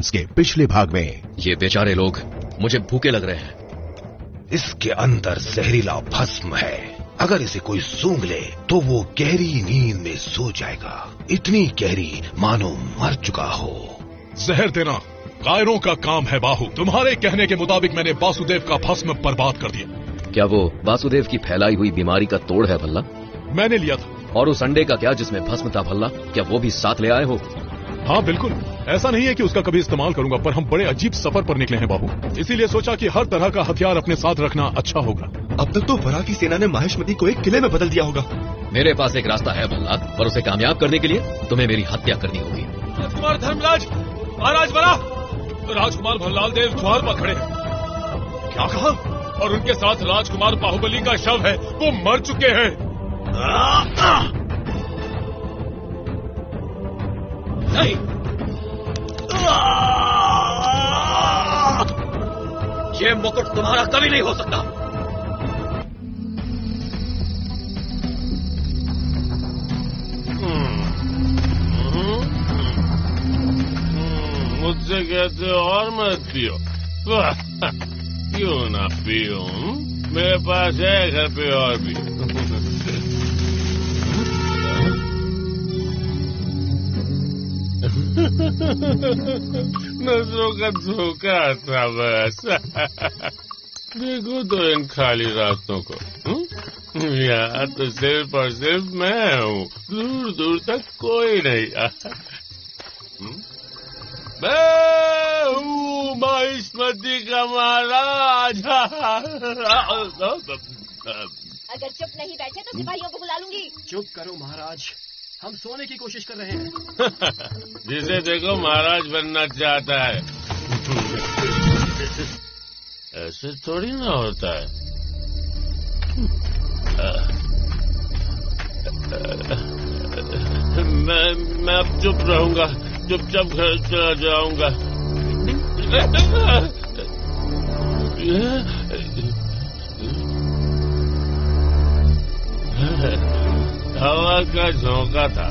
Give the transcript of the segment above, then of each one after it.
Legends के पिछले भाग में। ये बेचारे लोग मुझे भूखे लग रहे हैं। इसके अंदर जहरीला भस्म है, अगर इसे कोई सूंघ ले तो वो गहरी नींद में सो जाएगा, इतनी गहरी मानो मर चुका हो। जहर देना कायरों का काम है बाहु। तुम्हारे कहने के मुताबिक मैंने वासुदेव का भस्म बर्बाद कर दिया। क्या वो वासुदेव की फैलाई हुई बीमारी का तोड़ है भल्ला? मैंने लिया था। और उस अंडे का क्या जिसमें भस्म था भल्ला, क्या वो भी साथ ले आए हो? हाँ बिल्कुल, ऐसा नहीं है कि उसका कभी इस्तेमाल करूंगा, पर हम बड़े अजीब सफर पर निकले हैं बाबू, इसीलिए सोचा कि हर तरह का हथियार अपने साथ रखना अच्छा होगा। अब तक तो वरा की सेना ने माहिष्मती को एक किले में बदल दिया होगा। मेरे पास एक रास्ता है भल्ला, पर उसे कामयाब करने के लिए तुम्हें मेरी हत्या करनी होगी। राजकुमार धर्मराज, महाराज वरा, राजकुमार भल्लाल देव द्वार पर खड़े हैं। क्या कहा? और उनके साथ राजकुमार बाहुबली का शव है, वो मर चुके हैं। नहीं, ये मुकुट तुम्हारा कभी नहीं हो सकता। मुझसे कहते हो और मत पियो। क्यों ना पियो, मेरे पास है घर पे और भी। नजरों का धोखा था बस। देखो तो इन खाली रास्तों को। यहाँ तो सिर्फ और सिर्फ मैं हूँ, दूर दूर तक कोई नहीं। मैं हूँ माहिष्मती का महाराज। अगर चुप नहीं बैठे तो सिपाहियों को बुला लूंगी। चुप करो महाराज, हम सोने की कोशिश कर रहे हैं। जिसे देखो महाराज बनना चाहता है। ऐसे थोड़ी ना होता है। मैं अब चुप रहूंगा, चुपचाप घर चला जाऊंगा। हवा का झोंका था।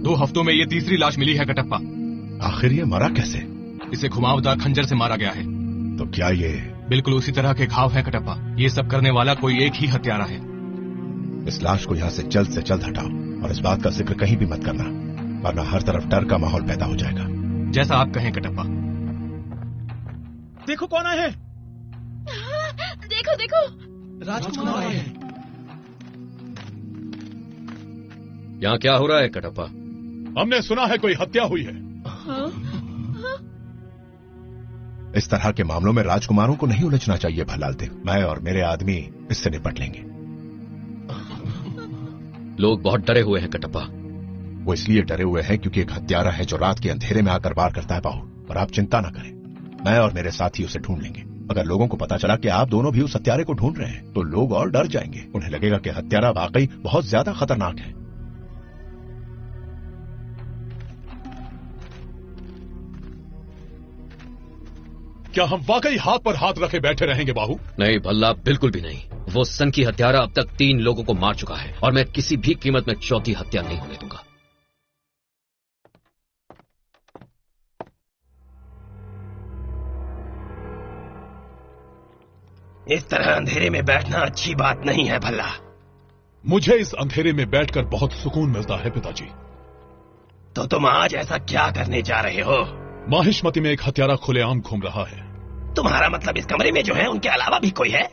दो हफ्तों में ये तीसरी लाश मिली है कटप्पा। आखिर ये मरा कैसे? इसे घुमावदार खंजर से मारा गया है। तो क्या ये बिल्कुल उसी तरह के घाव है कटप्पा। ये सब करने वाला कोई एक ही हत्यारा है। इस लाश को यहाँ से जल्द हटाओ और इस बात का जिक्र कहीं भी मत करना, वरना हर तरफ डर का माहौल पैदा हो जाएगा। जैसा आप कहें कटप्पा। देखो कौन आए हैं। देखो देखो, राजकुमार आए हैं। यहाँ क्या हो रहा है कटप्पा? हमने सुना है कोई हत्या हुई है। इस तरह के मामलों में राजकुमारों को नहीं उलझना चाहिए भल्लाल देव। मैं और मेरे आदमी इससे निपट लेंगे। लोग बहुत डरे हुए हैं कटप्पा। वो इसलिए डरे हुए हैं क्योंकि एक हत्यारा है जो रात के अंधेरे में आकर वार करता है बाहु। और आप चिंता न करें, मैं और मेरे साथी उसे ढूंढ लेंगे। अगर लोगों को पता चला कि आप दोनों भी उस हत्यारे को ढूंढ रहे हैं तो लोग और डर जाएंगे। उन्हें लगेगा कि हत्यारा वाकई बहुत ज्यादा खतरनाक है। क्या हम वाकई हाथ पर हाथ रखे बैठे रहेंगे बाहु? नहीं भल्ला, बिल्कुल भी नहीं। वो सन की हत्यारा अब तक 3 लोगों को मार चुका है और मैं किसी भी कीमत में चौथी हत्या नहीं होने दूंगा। इस तरह अंधेरे में बैठना अच्छी बात नहीं है भल्ला। मुझे इस अंधेरे में बैठकर बहुत सुकून मिलता है पिताजी। तो तुम आज ऐसा क्या करने जा रहे हो? माहिष्मती में एक हत्यारा खुलेआम घूम रहा है। तुम्हारा मतलब इस कमरे में जो है उनके अलावा भी कोई है?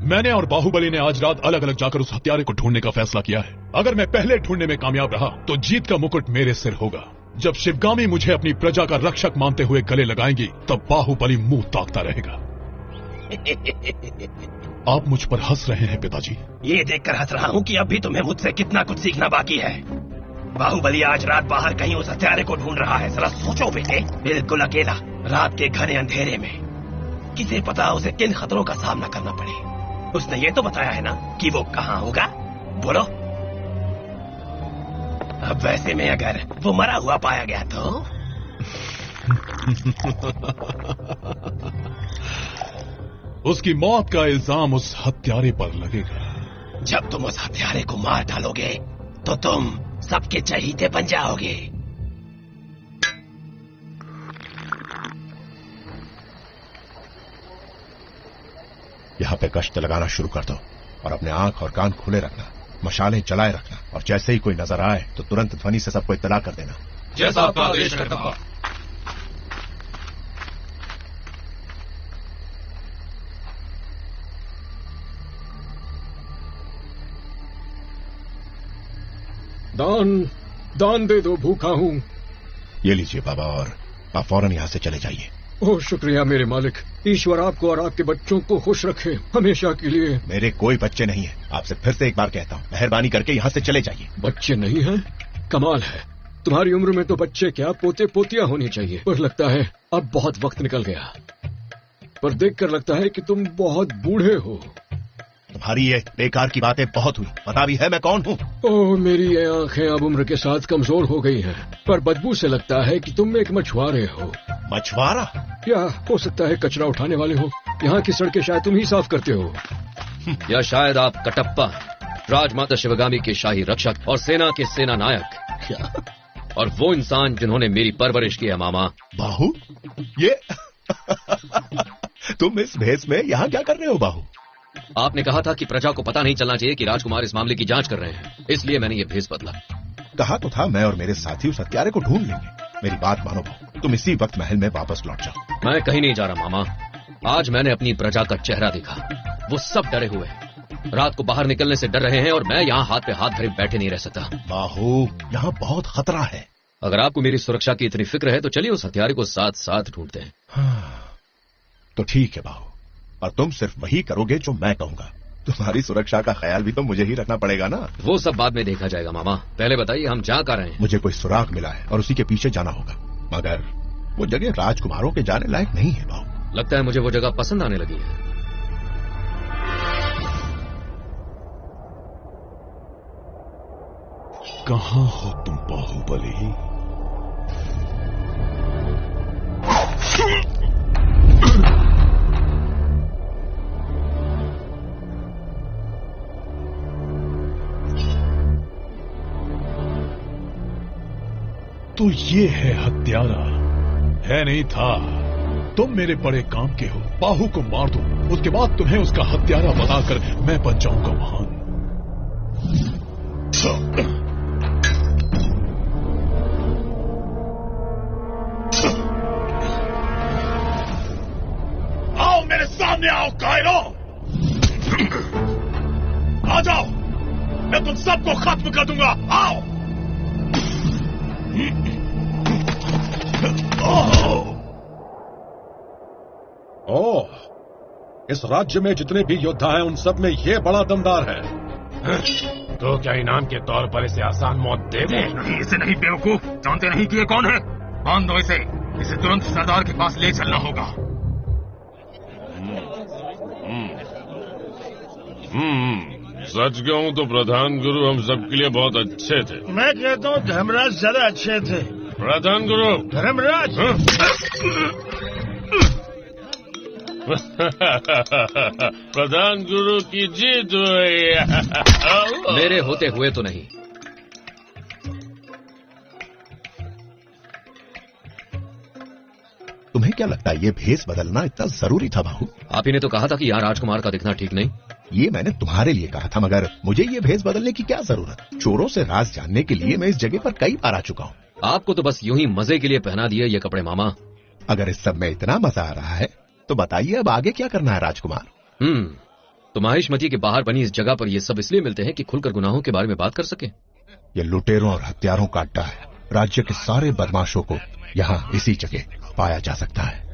मैंने और बाहुबली ने आज रात अलग अलग जाकर उस हत्यारे को ढूंढने का फैसला किया है। अगर मैं पहले ढूंढने में कामयाब रहा तो जीत का मुकुट मेरे सिर होगा। जब शिवगामी मुझे अपनी प्रजा का रक्षक मानते हुए गले लगाएंगी तब बाहुबली मुंह ताकता रहेगा। आप मुझ पर हंस रहे हैं पिताजी। ये देखकर हंस रहा हूँ कि अब भी तुम्हें मुझसे कितना कुछ सीखना बाकी है। बाहुबली आज रात बाहर कहीं उस हत्यारे को ढूंढ रहा है। जरा सोचो बेटे, बिल्कुल अकेला रात के घने अंधेरे में। किसे पता उसे किन खतरों का सामना करना पड़े। उसने ये तो बताया है ना कि वो कहाँ होगा। बोलो। अब वैसे में अगर वो मरा हुआ पाया गया तो उसकी मौत का इल्जाम उस हत्यारे पर लगेगा। जब तुम उस हत्यारे को मार डालोगे तो तुम सबके चहीते बन जाओगे। यहां पे गश्त लगाना शुरू कर दो और अपने आंख और कान खुले रखना, मशालें जलाए रखना, और जैसे ही कोई नजर आए तो तुरंत ध्वनि से सबको इत्तला कर देना। जैसा आपका आदेश है कप्तान। दान दे दो, भूखा हूँ। ये लीजिए बाबा, और आप फौरन यहां से चले जाइए। ओह शुक्रिया मेरे मालिक, ईश्वर आपको और आपके बच्चों को खुश रखे हमेशा के लिए। मेरे कोई बच्चे नहीं हैं, आपसे फिर से एक बार कहता हूँ, मेहरबानी करके यहाँ से चले जाइए। बच्चे नहीं हैं? कमाल है, तुम्हारी उम्र में तो बच्चे क्या पोते पोतियां होनी चाहिए। पर लगता है अब बहुत वक्त निकल गया। पर देखकर लगता है कि तुम बहुत बूढ़े हो। तुम्हारी ये बेकार की बातें बहुत हुई, पता भी है मैं कौन हूँ। ओह मेरी ये आंखें अब उम्र के साथ कमजोर हो गई हैं, पर बदबू से लगता है कि तुम एक मछुआरे हो। मछुआरा? या हो सकता है कचरा उठाने वाले हो। यहाँ की सड़कें शायद तुम ही साफ करते हो। या शायद आप कटप्पा, राजमाता शिवगामी के शाही रक्षक और सेना के सेना नायक। क्या? और वो इंसान जिन्होंने मेरी परवरिश की है मामा। बाहू, ये तुम इस भेष में यहाँ क्या कर रहे हो बाहू? आपने कहा था कि प्रजा को पता नहीं चलना चाहिए कि राजकुमार इस मामले की जांच कर रहे हैं, इसलिए मैंने ये भेष बदला। कहा तो था मैं और मेरे साथी उस हत्यारे को ढूंढ लेंगे। मेरी बात मानो बाहू, तुम इसी वक्त महल में वापस लौट जाओ। मैं कहीं नहीं जा रहा मामा। आज मैंने अपनी प्रजा का चेहरा देखा। वो सब डरे हुए हैं, रात को बाहर निकलने से डर रहे हैं, और मैं यहाँ हाथ पे हाथ धरे बैठे नहीं रह सकता। बाहू, यहाँ बहुत खतरा है। अगर आपको मेरी सुरक्षा की इतनी फिक्र है तो चलिए उस हत्यारे को साथ साथ ढूंढते हैं। तो ठीक है बाहू, और तुम सिर्फ वही करोगे जो मैं कहूंगा। तुम्हारी सुरक्षा का ख्याल भी तो मुझे ही रखना पड़ेगा ना। वो सब बाद में देखा जाएगा मामा, पहले बताइए हम जा कर रहे हैं। मुझे कोई सुराग मिला है और उसी के पीछे जाना होगा, मगर वो जगह राजकुमारों के जाने लायक नहीं है बाहू। लगता है मुझे वो जगह पसंद आने लगी है। कहाँ हो तुम बाहुबली? तो ये है हत्यारा, है नहीं था? तुम मेरे बड़े काम के हो। बाहू को मार दो, उसके बाद तुम्हें उसका हत्यारा बनाकर मैं बन जाऊंगा महान। आओ मेरे सामने आओ कायरो, आ जाओ, मैं तुम सबको खत्म कर दूंगा। आओ। ओह, इस राज्य में जितने भी योद्धा हैं उन सब में ये बड़ा दमदार है। तो क्या इनाम के तौर पर इसे आसान मौत दे दें? नहीं, इसे नहीं बेवकूफ, जानते नहीं कि ये कौन है? बांध दो इसे तुरंत सरदार के पास ले चलना होगा। सच कहूं तो प्रधान गुरु हम सबके लिए बहुत अच्छे थे। मैं कहता हूँ धर्मराज ज्यादा अच्छे थे। प्रधान गुरु। धर्मराज। प्रधान गुरु की जीत हुई। मेरे होते हुए तो नहीं। तुम्हें क्या लगता है ये भेष बदलना इतना जरूरी था बाहू? आप ही ने तो कहा था कि यहाँ राजकुमार का दिखना ठीक नहीं। ये मैंने तुम्हारे लिए कहा था, मगर मुझे ये भेष बदलने की क्या जरूरत? चोरों से राज जानने के लिए मैं इस जगह पर कई बार आ चुका हूँ। आपको तो बस यूं ही मजे के लिए पहना दिए ये कपड़े मामा। अगर इस सब में इतना मजा आ रहा है तो बताइए अब आगे क्या करना है राजकुमार? तो माहिष्मती के बाहर बनी इस जगह पर ये सब इसलिए मिलते हैं कि खुलकर गुनाहों के बारे में बात कर सके। ये लुटेरों और हत्यारों का अड्डा है। राज्य के सारे बदमाशों को यहाँ इसी जगह पाया जा सकता है।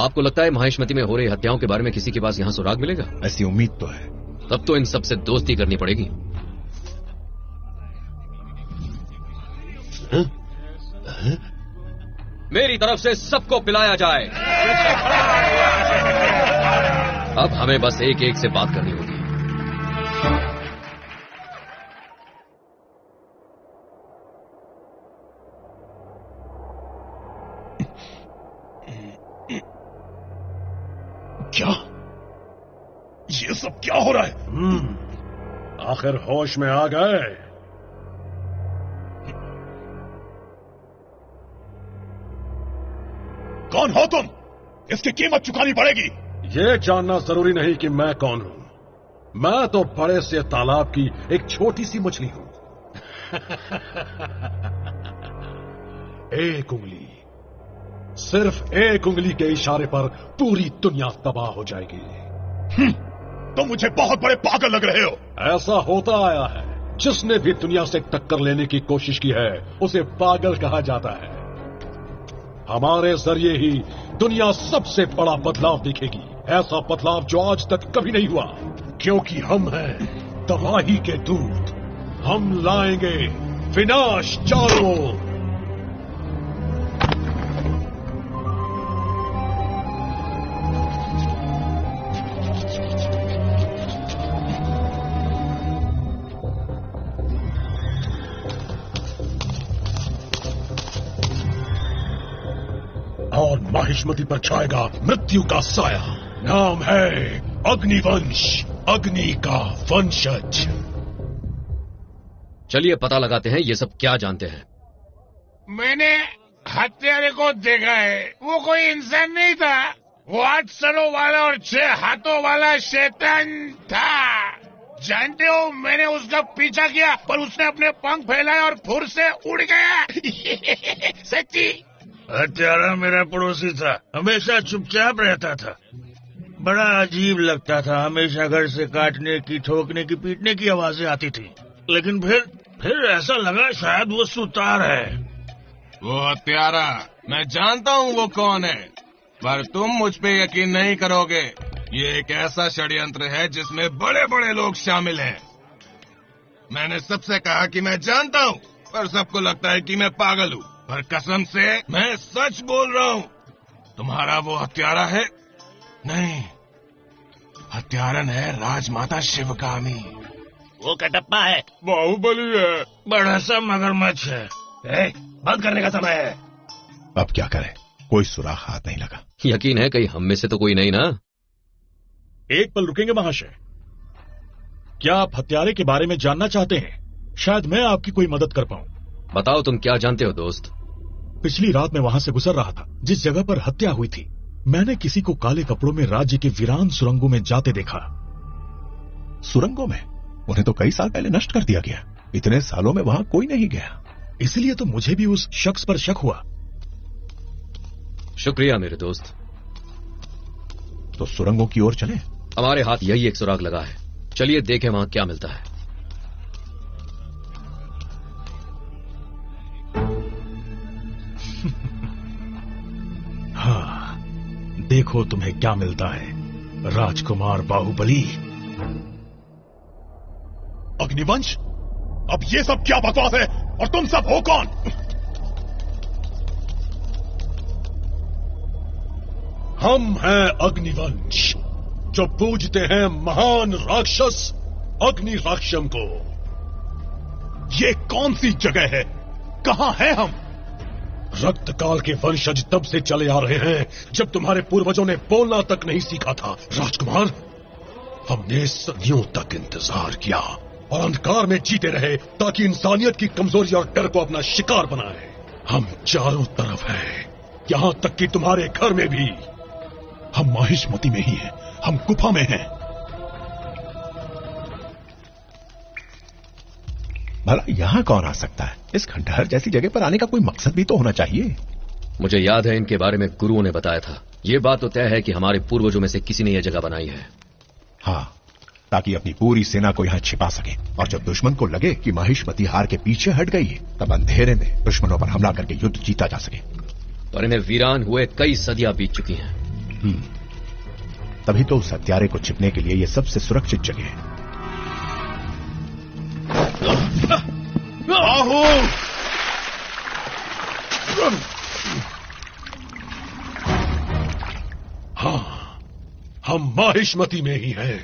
आपको लगता है माहिष्मती में हो रही हत्याओं के बारे में किसी के पास यहाँ सुराग मिलेगा? ऐसी उम्मीद तो है। तब तो इन सब से दोस्ती करनी पड़ेगी। मेरी तरफ से सबको पिलाया जाए। अब हमें बस एक एक से बात करनी होगी। सब क्या हो रहा है? आखिर होश में आ गए। कौन हो तुम? इसकी कीमत चुकानी पड़ेगी। ये जानना जरूरी नहीं कि मैं कौन हूं। मैं तो बड़े से तालाब की एक छोटी सी मछली हूं। एक उंगली, सिर्फ एक उंगली के इशारे पर पूरी दुनिया तबाह हो जाएगी। तुम मुझे बहुत बड़े पागल लग रहे हो। ऐसा होता आया है। जिसने भी दुनिया से टक्कर लेने की कोशिश की है उसे पागल कहा जाता है। हमारे जरिए ही दुनिया सबसे बड़ा बदलाव देखेगी, ऐसा बदलाव जो आज तक कभी नहीं हुआ, क्योंकि हम हैं तबाही के दूत। हम लाएंगे विनाश चारों ओर। और माहिष्मती पर छाएगा मृत्यु का साया। नाम है अग्निवंश, अग्नि का वंशज। चलिए पता लगाते हैं ये सब क्या जानते हैं। मैंने हत्यारे को देखा है। वो कोई इंसान नहीं था, वो 8 सरों वाला और 6 हाथों वाला शैतान था। जानते हो, मैंने उसका पीछा किया पर उसने अपने पंख फैलाए और फुर से उड़ गया। सच्ची। हत्यारा मेरा पड़ोसी था, हमेशा चुपचाप रहता था। बड़ा अजीब लगता था, हमेशा घर से काटने की, ठोकने की, पीटने की आवाजें आती थी। लेकिन फिर ऐसा लगा शायद वो सुतार है। वो हत्यारा, मैं जानता हूँ वो कौन है, पर तुम मुझ पे यकीन नहीं करोगे। ये एक ऐसा षड्यंत्र है जिसमें बड़े बड़े लोग शामिल हैं। मैंने सबसे कहा कि मैं जानता हूँ, पर सबको लगता है कि मैं पागल हूँ। पर कसम से मैं सच बोल रहा हूँ। तुम्हारा वो हत्यारा है? नहीं, हत्यारन है राजमाता शिवगामी। वो कटप्पा है, बाहुबली है, बड़ा सा मगरमच्छ है। बंद करने का समय है। अब क्या करें, कोई सुराख हाथ नहीं लगा। यकीन है कहीं हम में से तो कोई नहीं ना? एक पल रुकेंगे महाशय? क्या आप हत्यारे के बारे में जानना चाहते हैं? शायद मैं आपकी कोई मदद कर पाऊं। बताओ तुम क्या जानते हो दोस्त। पिछली रात मैं वहां से गुजर रहा था जिस जगह पर हत्या हुई थी। मैंने किसी को काले कपड़ों में राज्य के वीरान सुरंगों में जाते देखा। सुरंगों में? उन्हें तो कई साल पहले नष्ट कर दिया गया। इतने सालों में वहां कोई नहीं गया। इसलिए तो मुझे भी उस शख्स पर शक हुआ। शुक्रिया मेरे दोस्त। तो सुरंगों की ओर चले। हमारे हाथ यही एक सुराग लगा है, चलिए देखें वहां क्या मिलता है। हाँ, देखो तुम्हें क्या मिलता है राजकुमार बाहुबली। अग्निवंश, अब ये सब क्या बकवास है और तुम सब हो कौन? हम हैं अग्निवंश, जो पूजते हैं महान राक्षस अग्नि राक्षम को। ये कौन सी जगह है? कहां हैं हम? रक्तकाल के वंशज तब से चले आ रहे हैं जब तुम्हारे पूर्वजों ने बोलना तक नहीं सीखा था। राजकुमार, हमने सदियों तक इंतजार किया और अंधकार में जीते रहे ताकि इंसानियत की कमजोरी और डर को अपना शिकार बनाए। हम चारों तरफ हैं, यहां तक कि तुम्हारे घर में भी। हम माहिष्मती में ही हैं, हम गुफा में हैं। भला यहां कौन आ सकता है? इस खंडहर जैसी जगह पर आने का कोई मकसद भी तो होना चाहिए। मुझे याद है इनके बारे में गुरुओं ने बताया था। ये बात तो तय है कि हमारे पूर्वजों में से किसी ने यह जगह बनाई है। हाँ, ताकि अपनी पूरी सेना को यहां छिपा सके, और जब दुश्मन को लगे कि माहिष्मती हार के पीछे हट गई है, तब अंधेरे में दुश्मनों पर हमला करके युद्ध जीता जा सके। पर इन्हें वीरान हुए कई सदियां बीत चुकी हैं। तभी तो उस हत्यारे को छिपने के लिए यह सबसे सुरक्षित जगह है। हाँ, हम माहिष्मती में ही हैं,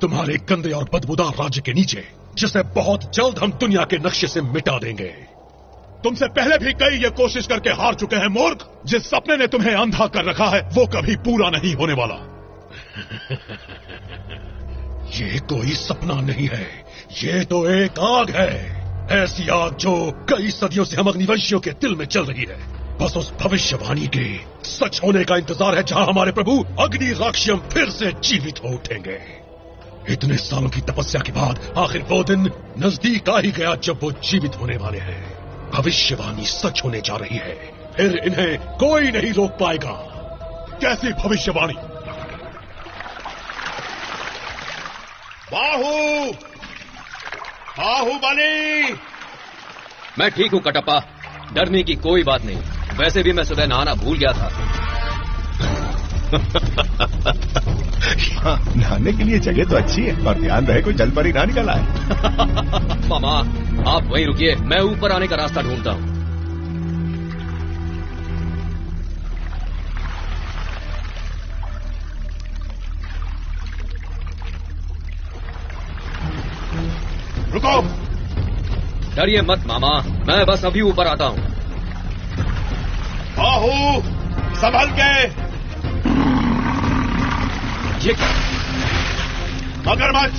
तुम्हारे गंदे और बदबूदार राज्य के नीचे, जिसे बहुत जल्द हम दुनिया के नक्शे से मिटा देंगे। तुमसे पहले भी कई ये कोशिश करके हार चुके हैं मूर्ख। जिस सपने ने तुम्हें अंधा कर रखा है वो कभी पूरा नहीं होने वाला। ये कोई सपना नहीं है, ये तो एक आग है, ऐसी आग जो कई सदियों से हम अग्निवंशियों के दिल में चल रही है। बस उस भविष्यवाणी के सच होने का इंतजार है जहां हमारे प्रभु अग्नि राक्षियम फिर से जीवित हो उठेंगे। इतने सालों की तपस्या के बाद आखिर वो दिन नजदीक आ ही गया जब वो जीवित होने वाले हैं। भविष्यवाणी सच होने जा रही है, फिर इन्हें कोई नहीं रोक पाएगा। कैसी भविष्यवाणी? बाहुबली! मैं ठीक हूँ कटप्पा, डरने की कोई बात नहीं। वैसे भी मैं सुबह नहाना भूल गया था। नहाने के लिए जगह तो अच्छी है, पर ध्यान रहे कोई जल परी ना निकल आए। मामा आप वहीं रुकिए, मैं ऊपर आने का रास्ता ढूंढता हूँ। रुको! डरिए मत मामा, मैं बस अभी ऊपर आता हूँ। बाहु, संभल के! ये क्या? मगरमच्छ!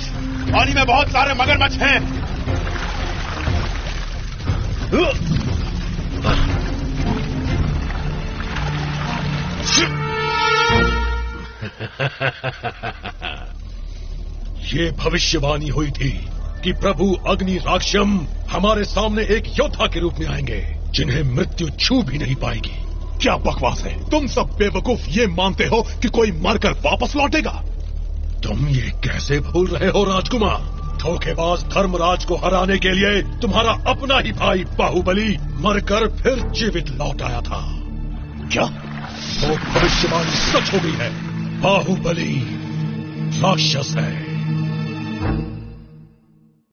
पानी में बहुत सारे मगरमच्छ हैं। ये भविष्यवाणी हुई थी कि प्रभु अग्नि राक्षम हमारे सामने एक योद्धा के रूप में आएंगे जिन्हें मृत्यु छू भी नहीं पाएगी। क्या बकवास है? तुम सब बेवकूफ ये मानते हो कि कोई मरकर वापस लौटेगा? तुम ये कैसे भूल रहे हो राजकुमार? धोखेबाज धर्मराज को हराने के लिए तुम्हारा अपना ही भाई बाहुबली मरकर फिर जीवित लौट आया था। क्या? तो भविष्यवाणी सच हो गई है, बाहुबली राक्षस है।